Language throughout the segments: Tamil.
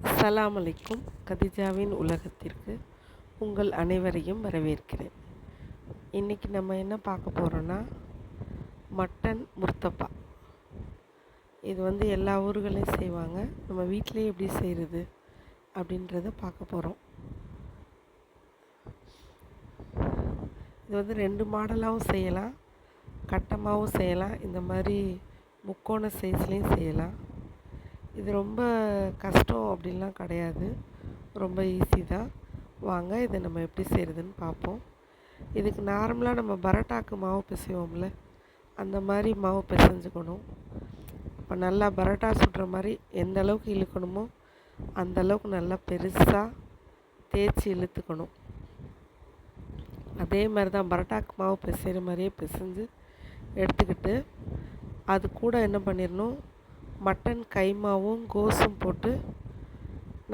அஸ்ஸலாமு அலைக்கும். கதிஜாவின் உலகத்திற்கு உங்கள் அனைவரையும் வரவேற்கிறேன். இன்றைக்கி நம்ம என்ன பார்க்க போகிறோன்னா, மட்டன் முர்த்தபா. இது எல்லா ஊர்களையும் செய்வாங்க. நம்ம வீட்டிலேயே எப்படி செய்கிறது அப்படின்றத பார்க்க போகிறோம். இது 2 மாடலாகவும் செய்யலாம், கட்டமாகவும் செய்யலாம், இந்த மாதிரி முக்கோண சைஸ்லேயும் செய்யலாம். இது ரொம்ப கஷ்டம் அப்படின்லாம் கிடையாது, ரொம்ப ஈஸி தான். வாங்க இதை நம்ம எப்படி செய்கிறதுன்னு பார்ப்போம். இதுக்கு நார்மலாக நம்ம பரோட்டாக்கு மாவு பிசைவோம்ல, அந்த மாதிரி மாவு பிசைஞ்சுக்கணும். இப்போ நல்லா பரோட்டா சுடுற மாதிரி எந்த அளவுக்கு இழுக்கணுமோ அந்த அளவுக்கு நல்லா பெருசாக தேய்ச்சி இழுத்துக்கணும். அதே மாதிரி தான் பரோட்டாக்கு மாவு பிசைகிற மாதிரியே பிசைஞ்சு எடுத்துக்கிட்டு, அது கூட என்ன பண்ணிடணும், மட்டன் கைமாவும் கோஸும் போட்டு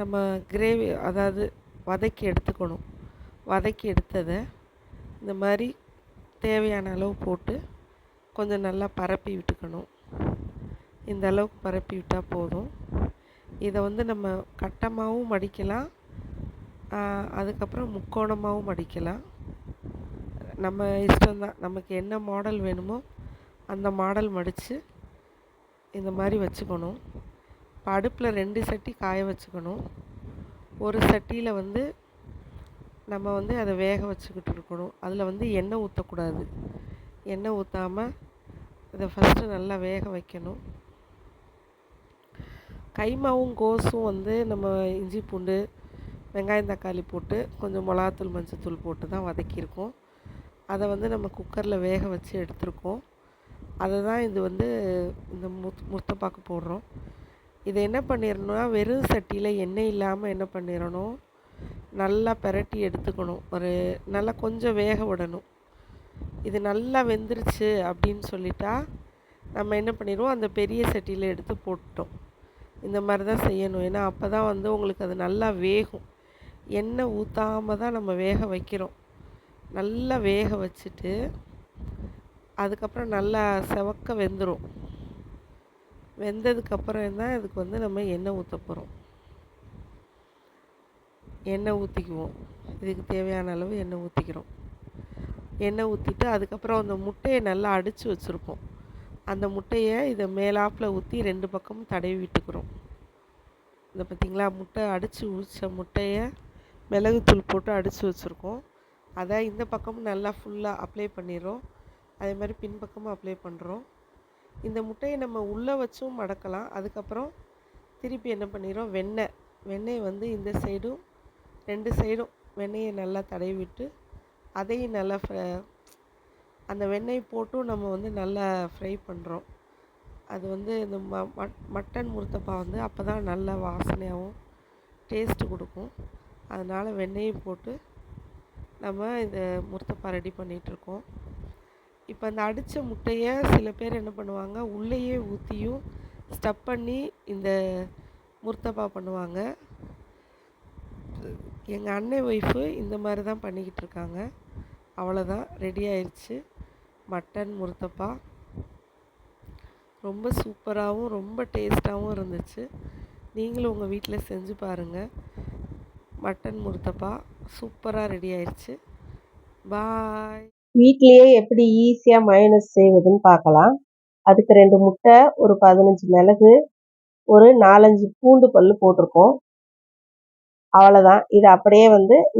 நம்ம கிரேவி, அதாவது வதக்கி எடுத்துக்கணும். வதக்கி எடுத்ததை இந்த மாதிரி தேவையான அளவு போட்டு கொஞ்சம் நல்லா பரப்பி விட்டுக்கணும். இந்த அளவுக்கு பரப்பி விட்டால் போதும். இதை நம்ம கட்டமாகவும் மடிக்கலாம், அதுக்கப்புறம் முக்கோணமாகவும் மடிக்கலாம். நம்ம இஷ்டம்தான், நமக்கு என்ன மாடல் வேணுமோ அந்த மாடல் மடித்து இந்த மாதிரி வச்சுக்கணும். இப்போ அடுப்பில் 2 சட்டி காய வச்சுக்கணும். ஒரு சட்டியில் நம்ம அதை வேக வச்சுக்கிட்டு இருக்கணும். அதில் எண்ணெய் ஊற்றக்கூடாது. எண்ணெய் ஊற்றாமல் இதை ஃபஸ்ட்டு நல்லா வேக வைக்கணும். கைமாவும் கோஸும் நம்ம இஞ்சி பூண்டு வெங்காயம் தக்காளி போட்டு கொஞ்சம் மிளகாத்தூள் மஞ்சத்தூள் போட்டு தான் வதக்கியிருக்கோம். அதை நம்ம குக்கரில் வேக வச்சு எடுத்துருக்கோம். அதை தான் இது இந்த முர்த்தபாக்கு போடுறோம். இதை என்ன பண்ணிடணும்னா, வெறும் சட்டியில் எண்ணெய் இல்லாமல் என்ன பண்ணிடணும், நல்லா பிரட்டி எடுத்துக்கணும். நல்லா கொஞ்சம் வேக விடணும். இது நல்லா வெந்துருச்சு அப்படின்னு சொல்லிட்டா நம்ம என்ன பண்ணிடுவோம், அந்த பெரிய சட்டியில் எடுத்து போட்டோம். இந்த மாதிரி தான் செய்யணும். ஏன்னா அப்போ தான் உங்களுக்கு அது நல்லா வேகும். எண்ணெய் ஊற்றாமல் தான் நம்ம வேக வைக்கிறோம். நல்லா வேக வச்சுட்டு அதுக்கப்புறம் நல்லா செவக்க வெந்துடும். வெந்ததுக்கப்புறம் தான் இதுக்கு நம்ம எண்ணெய் ஊற்ற போகிறோம். எண்ணெய் ஊற்றிக்குவோம். இதுக்கு தேவையான அளவு எண்ணெய் ஊற்றிக்கிறோம். எண்ணெய் ஊற்றிட்டு அதுக்கப்புறம் அந்த முட்டையை நல்லா அடித்து வச்சுருப்போம். அந்த முட்டையை இதை மேலாப்பில் ஊற்றி 2 பக்கமும் தடவி விட்டுக்கிறோம். இந்த பார்த்திங்களா, முட்டை அடித்து ஊற்ற முட்டையை மிளகுத்தூள் போட்டு அடித்து வச்சுருக்கோம். அதை இந்த பக்கமும் நல்லா ஃபுல்லாக அப்ளை பண்ணிடுறோம். அதே மாதிரி பின்பக்கமும் அப்ளை பண்ணுறோம். இந்த முட்டையை நம்ம உள்ளே வச்சும் மடக்கலாம். அதுக்கப்புறம் திருப்பி என்ன பண்ணிடுறோம், வெண்ணெய் இந்த சைடும் 2 சைடும் வெண்ணெயை நல்லா தடவி விட்டு அதையும் நல்லா அந்த வெண்ணெய் போட்டும் நம்ம நல்லா ஃப்ரை பண்ணுறோம். அது இந்த மட்டன் முர்த்தபா அப்போ தான் நல்லா வாசனையாகவும் டேஸ்ட்டு கொடுக்கும். அதனால் வெண்ணெயை போட்டு நம்ம இந்த முர்த்தபா ரெடி பண்ணிகிட்ருக்கோம். இப்போ அந்த அடித்த முட்டையை சில பேர் என்ன பண்ணுவாங்க, உள்ளேயே ஊற்றியும் ஸ்டப் பண்ணி இந்த முர்த்தபா பண்ணுவாங்க. எங்கள் அண்ணன் ஒய்ஃபு இந்த மாதிரி தான் பண்ணிக்கிட்டு இருக்காங்க. அவ்வளோதான், ரெடி ஆயிடுச்சு மட்டன் முர்த்தபா. ரொம்ப சூப்பராகவும் ரொம்ப டேஸ்ட்டாகவும் இருந்துச்சு. நீங்களும் உங்கள் வீட்டில் செஞ்சு பாருங்கள். மட்டன் முர்த்தபா சூப்பராக ரெடி ஆயிடுச்சு. பாய். வீட்லேயே எப்படி ஈஸியாக மயோனைஸ் செய்வதுன்னு பார்க்கலாம். அதுக்கு 2 முட்டை, ஒரு 15 மிளகு, ஒரு 4-5 பூண்டு பல் போட்டிருக்கோம். அவ்வளோதான். இதை அப்படியே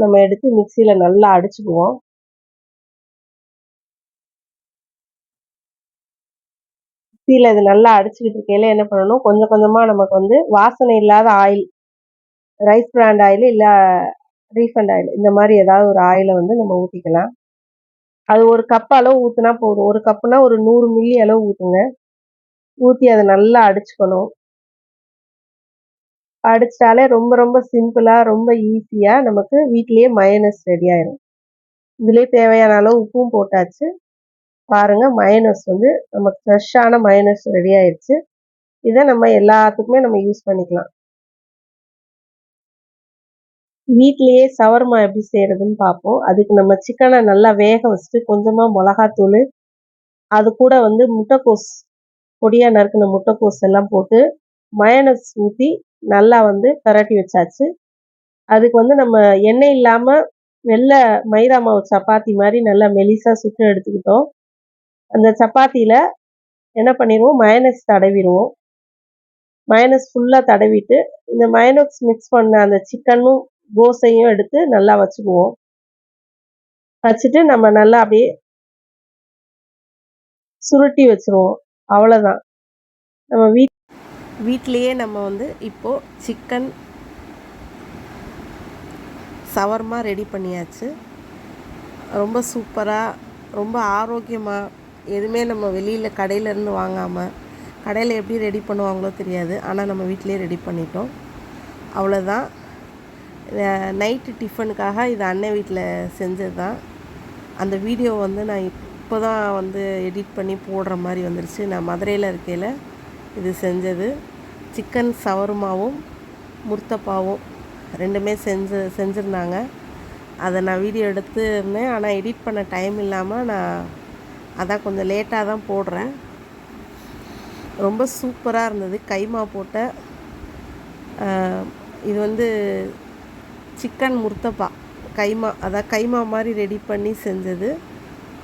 நம்ம எடுத்து மிக்சியில் நல்லா அடிச்சுக்குவோம். மிக்சியில் இது நல்லா அடிச்சுக்கிட்டு இருக்கையில என்ன பண்ணணும், கொஞ்சம் கொஞ்சமாக நமக்கு வாசனை இல்லாத ஆயில், ரைஸ் பிராண்ட் ஆயில் இல்லை ரீஃபண்ட் ஆயில், இந்த மாதிரி ஏதாவது ஒரு ஆயிலை நம்ம ஊற்றிக்கலாம். அது ஒரு கப் அளவு ஊற்றினா போதும். ஒரு கப்புனா ஒரு 100 மில்லி அளவு ஊற்றுங்க. ஊற்றி அதை நல்லா அடிச்சுக்கணும். அடிச்சிட்டாலே ரொம்ப ரொம்ப சிம்பிளாக ரொம்ப ஈஸியாக நமக்கு வீட்டிலேயே மயோனைஸ் ரெடி ஆயிடும். இதுலேயே தேவையான அளவு உப்பும் போட்டாச்சு. பாருங்கள், மயோனைஸ் நமக்கு ஃப்ரெஷ்ஷான மயோனைஸ் ரெடி ஆயிடுச்சு. இதை நம்ம எல்லாத்துக்குமே நம்ம யூஸ் பண்ணிக்கலாம். வீட்டிலேயே ஷவர்மா எப்படி செய்கிறதுன்னு பார்ப்போம். அதுக்கு நம்ம சிக்கனை நல்லா வேக வச்சுட்டு கொஞ்சமாக மிளகாத்தூள், அது கூட முட்டைக்கோஸ், பொடியாக நறுக்கின முட்டைக்கோஸ் எல்லாம் போட்டு மயோனைஸ் ஊற்றி நல்லா வந்து பெரட்டி வச்சாச்சு. அதுக்கு வந்து நம்ம எண்ணெய் இல்லாம வெள்ளை மைதா மாவு சப்பாத்தி மாரி நல்லா மெலிசா சுட்டு எடுத்துக்கிட்டோம். அந்த சப்பாத்தியில என்ன பண்ணிருவோம், மயோனைஸ் தடவிருவோம். மயோனைஸ் ஃபுல்லா தடவிட்டு, இந்த மயோனைஸ் மிக்ஸ் பண்ண அந்த சிக்கனும், கோஸையும் எடுத்து நல்லா வச்சுக்குவோம். வச்சுட்டு நம்ம நல்லா அப்படியே சுருட்டி வச்சுருவோம். அவ்வளோதான். நம்ம வீட்லயே நம்ம வந்து இப்போ சிக்கன் சவர்மா ரெடி பண்ணியாச்சு. ரொம்ப சூப்பராக, ரொம்ப ஆரோக்கியமாக, எதுவுமே நம்ம வெளியில் கடையிலேருந்து வாங்காமல், கடையில் எப்படி ரெடி பண்ணுவாங்களோ தெரியாது, ஆனால் நம்ம வீட்டிலே ரெடி பண்ணிட்டோம். அவ்வளோதான். நைட்டு டிஃபனுக்காக இது அண்ணன் வீட்டில் செஞ்சது தான். அந்த வீடியோ வந்து நான் இப்போ தான் வந்து எடிட் பண்ணி போடுற மாதிரி வந்துருச்சு. நான் மதுரையில் இருக்கையில் இது செஞ்சது. சிக்கன் சவர்மாவும் முர்த்தப்பாவும் ரெண்டுமே செஞ்சுருந்தாங்க. அதை நான் வீடியோ எடுத்துருந்தேன், ஆனால் எடிட் பண்ண டைம் இல்லாமல் நான் அதான் கொஞ்சம் லேட்டாக தான் போடுறேன். ரொம்ப சூப்பராக இருந்தது. கைமா போட்ட இது வந்து சிக்கன் முர்த்தப்பா கைமா, அதான் கைமா மாதிரி ரெடி பண்ணி செஞ்சது.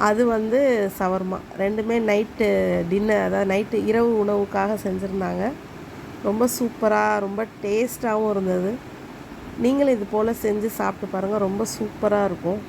அது வந்து சவர்மா. ரெண்டுமே நைட்டு டின்னர், அதாவது நைட்டு இரவு உணவுக்காக செஞ்சுருந்தாங்க. ரொம்ப சூப்பராக, ரொம்ப டேஸ்ட்டாகவும் இருந்தது. நீங்களும் இது போல் செஞ்சு சாப்பிட்டு பாருங்கள். ரொம்ப சூப்பராக இருக்கும்.